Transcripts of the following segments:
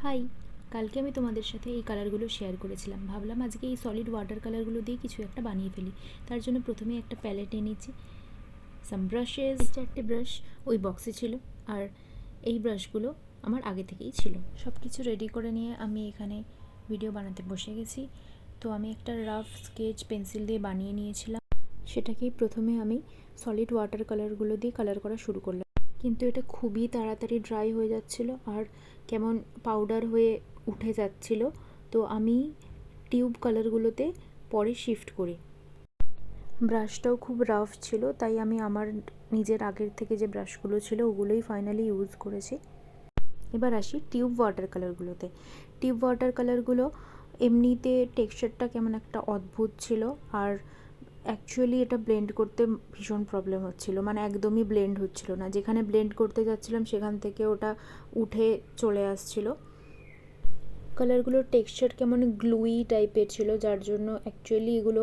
High, কালকে আমি তোমাদের সাথে এই কালারগুলো শেয়ার করেছিলাম। ভাবলাম আজকে এই সলিড ওয়াটার কালারগুলো দিয়ে কিছু একটা বানিয়ে ফেলি। তার জন্য প্রথমে একটা প্যালেট এনেছি, সাম ব্রাশেস, 4টে ব্রাশ ওই বক্সে ছিল, আর এই ব্রাশগুলো আমার আগে থেকেই ছিল। সব কিছু রেডি করে নিয়ে আমি এখানে ভিডিও বানাতে বসে গেছি। তো আমি একটা রাফ স্কেচ পেন্সিল দিয়ে বানিয়ে নিয়েছিলাম, সেটাকেই প্রথমে আমি সলিড ওয়াটার কালারগুলো দিয়ে কালার করা শুরু করলাম। কিন্তু এটা খুবই তাড়াতাড়ি ড্রাই হয়ে যাচ্ছিল আর কেমন পাউডার হয়ে উঠে যাচ্ছিল। তো আমি টিউব কালারগুলোতে পরে শিফট করি। ব্রাশটাও খুব রাফ ছিল, তাই আমি আমার নিজের আগের থেকে যে ব্রাশগুলো ছিল ওগুলোই ফাইনালি ইউজ করেছি। এবার আসি টিউব ওয়াটার কালারগুলোতে। টিউব ওয়াটার কালারগুলো এমনিতে টেক্সচারটা কেমন একটা অদ্ভুত ছিল, আর অ্যাকচুয়ালি এটা ব্লেন্ড করতে ভীষণ প্রবলেম হচ্ছিল, মানে একদমই ব্লেন্ড হচ্ছিল না। যেখানে ব্লেন্ড করতে যাচ্ছিলাম সেখান থেকে ওটা উঠে চলে আসছিল। কালারগুলোর টেক্সচার কেমন গ্লুই টাইপের ছিল, যার জন্য অ্যাকচুয়ালি এগুলো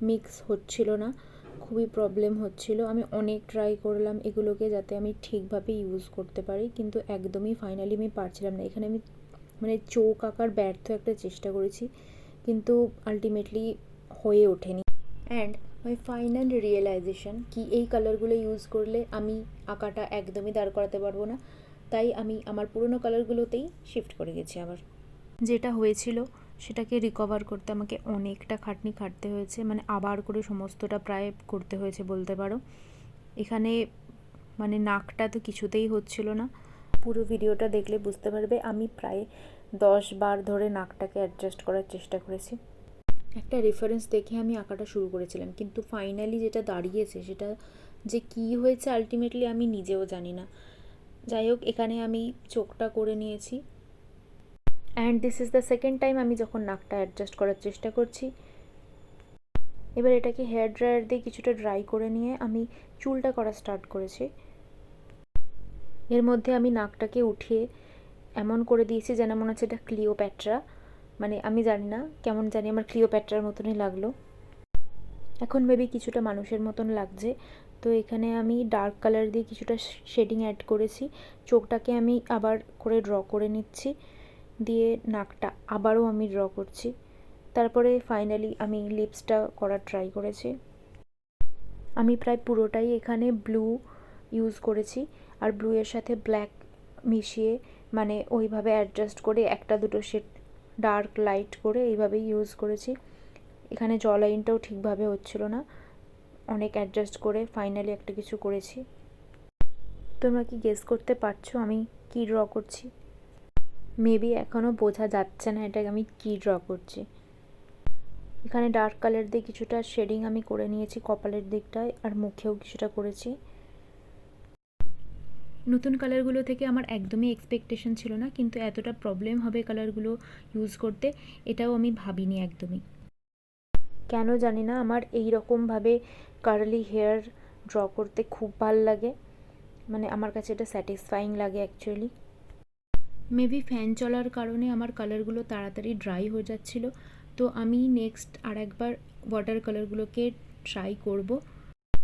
মিক্স হচ্ছিল না, খুবই প্রবলেম হচ্ছিল। আমি অনেক ট্রাই করলাম এগুলোকে যাতে আমি ঠিকভাবে ইউজ করতে পারি, কিন্তু একদমই ফাইনালি আমি পারছিলাম না। এখানে আমি মানে চোখ আঁকার ব্যর্থ একটা চেষ্টা করেছি, কিন্তু আলটিমেটলি হয়ে ওঠেনি। অ্যান্ড মাই ফাইনাল রিয়েলাইজেশন কি, এই কালারগুলো ইউজ করলে আমি আঁকাটা একদমই দাঁড় করাতে পারবো না। তাই আমি আমার পুরোনো কালারগুলোতেই শিফট করে গেছি। আবার যেটা হয়েছিল সেটাকে রিকভার করতে আমাকে অনেকটা খাটনি খাটতে হয়েছে, মানে আবার করে সমস্তটা প্রায় করতে হয়েছে বলতে পারো। এখানে মানে নাকটা তো কিছুতেই হচ্ছিল না। পুরো ভিডিওটা দেখলে বুঝতে পারবে আমি প্রায় 10 বার ধরে নাকটাকে অ্যাডজাস্ট করার চেষ্টা করেছি। একটা রেফারেন্স দেখে আমি আঁকাটা শুরু করেছিলাম, কিন্তু ফাইনালি যেটা দাঁড়িয়েছে সেটা যে কী হয়েছে আলটিমেটলি আমি নিজেও জানি না। যাই হোক, এখানে আমি চোখটা করে নিয়েছি, and this is the second time আমি যখন নাকটা অ্যাডজাস্ট করার চেষ্টা করছি। এবার এটাকে হেয়ার ড্রায়ার দিয়ে কিছুটা ড্রাই করে নিয়ে আমি চুলটা করা স্টার্ট করেছি। এর মধ্যে আমি নাকটাকে উঠিয়ে এমন করে দিয়েছি যেন মনে হচ্ছে এটা ক্লিওপ্যাট্রা, মানে আমি জানি না, কেমন জানি আমার ক্লিওপ্যাট্রার মতনই লাগলো। এখন মেবি কিছুটা মানুষের মতন লাগছে। তো এখানে আমি ডার্ক কালার দিয়ে কিছুটা শেডিং অ্যাড করেছি। চোখটাকে আমি আবার করে ড্র করে নিচ্ছি, দিয়ে নাকটা আবারও আমি ড্র করছি। তারপরে ফাইনালি আমি লিপসটা করার ট্রাই করেছি। আমি প্রায় পুরোটাই এখানে ব্লু ইউজ করেছি, আর ব্লু এর সাথে ব্ল্যাক মিশিয়ে মানে ওইভাবে অ্যাডজাস্ট করে একটা দুটো শেড ডার্ক লাইট করে এইভাবেই ইউজ করেছি। এখানে জ লাইনটাও ঠিকভাবে হচ্ছিল না, অনেক অ্যাডজাস্ট করে ফাইনালি একটা কিছু করেছি। তোমরা কি গেস করতে পারছো আমি কি ড্র করছি? মেবি এখনও বোঝা যাচ্ছে না এটা আমি কি ড্র করছি। এখানে ডার্ক কালার দিয়ে কিছুটা শেডিং আমি করে নিয়েছি কপালের দিকটায়, আর মুখেও কিছুটা করেছি। নতুন কালারগুলো থেকে আমার একদমই এক্সপেকটেশন ছিল না, কিন্তু এতটা প্রবলেম হবে কালারগুলো ইউজ করতে এটাও আমি ভাবিনি একদমই। কেন জানি না আমার এই রকমভাবে কার্লি হেয়ার ড্র করতে খুব ভাল লাগে, মানে আমার কাছে এটা স্যাটিসফাইং লাগে অ্যাকচুয়ালি। মেবি ফ্যান চলার কারণে আমার কালারগুলো তাড়াতাড়ি ড্রাই হয়ে যাচ্ছিলো। তো আমি নেক্সট আর একবার ওয়াটার কালারগুলোকে ট্রাই করব।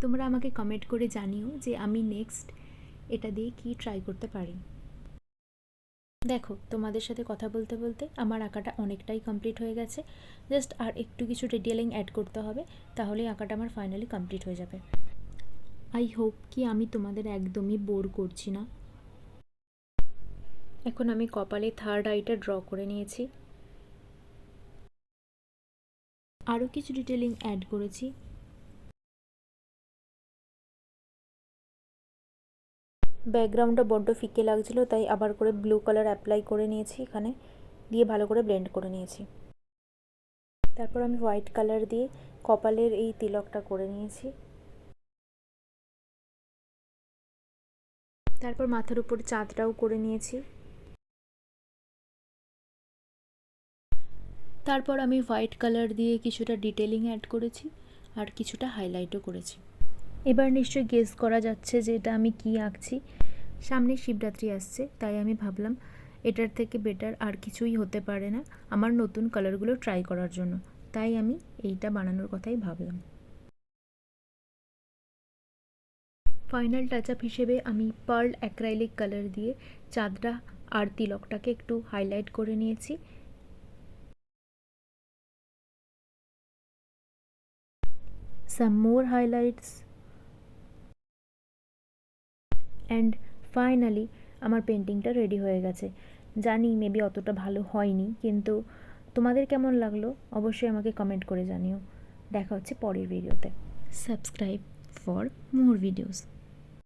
তোমরা আমাকে কমেন্ট করে জানিও যে আমি নেক্সট এটা দিয়ে কি ট্রাই করতে পারি। দেখো, তোমাদের সাথে কথা বলতে বলতে আমার আঁকাটা অনেকটাই কমপ্লিট হয়ে গেছে। জাস্ট আর একটু কিছু ডিটেলিং অ্যাড করতে হবে, তাহলেই আঁকাটা আমার ফাইনালি কমপ্লিট হয়ে যাবে। আই হোপ কি আমি তোমাদের একদমই বোর করছি না। এখন আমি কপালে থার্ড আইটা ড্র করে নিয়েছি, আরও কিছু ডিটেলিং অ্যাড করেছি। ব্যাকগ্রাউন্ডটা বড্ড ফিকে লাগছিলো, তাই আবার করে ব্লু কালার অ্যাপ্লাই করে নিয়েছি এখানে, দিয়ে ভালো করে ব্লেন্ড করে নিয়েছি। তারপর আমি হোয়াইট কালার দিয়ে কপালের এই তিলকটা করে নিয়েছি। তারপর মাথার উপর চাঁদটাও করে নিয়েছি। তারপর আমি হোয়াইট কালার দিয়ে কিছুটা ডিটেলিং অ্যাড করেছি, আর কিছুটা হাইলাইটও করেছি। এবার নিশ্চয়ই গেস করা যাচ্ছে যে এটা আমি কি আঁকছি। সামনে শিবরাত্রি আসছে, তাই আমি ভাবলাম এটার থেকে বেটার আর কিছুই হতে পারে না আমার নতুন কালারগুলো ট্রাই করার জন্য, তাই আমি এইটা বানানোর কথাই ভাবলাম। ফাইনাল টাচ আপ হিসেবে আমি পার্ল অ্যাক্রাইলিক কালার দিয়ে চাঁদটা আর তিলকটাকে একটু হাইলাইট করে নিয়েছি। সাম মোর হাইলাইটস অ্যান্ড ফাইনালি আমার পেন্টিংটা রেডি হয়ে গেছে। জানি মেবি অতটা ভালো হয়নি, কিন্তু তোমাদের কেমন লাগলো অবশ্যই আমাকে কমেন্ট করে জানিও। দেখা হচ্ছে পরের ভিডিওতে। Subscribe for more videos.